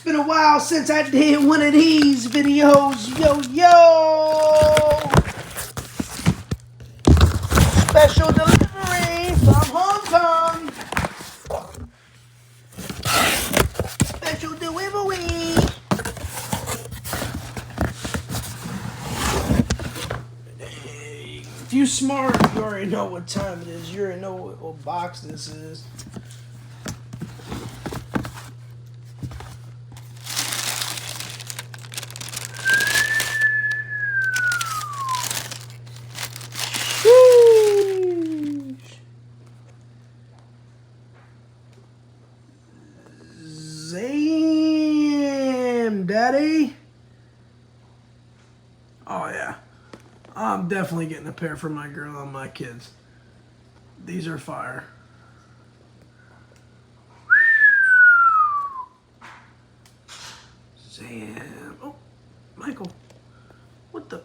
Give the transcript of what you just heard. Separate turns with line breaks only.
been a while since I did one of these videos. Yo, yo! Special delivery from Hong Kong. Special delivery. If you smart, you already know what time it is. You already know what box this is. Damn, Daddy. Oh, yeah. I'm definitely getting a pair for my girl and my kids. These are fire. Zam. Oh, Michael. What the...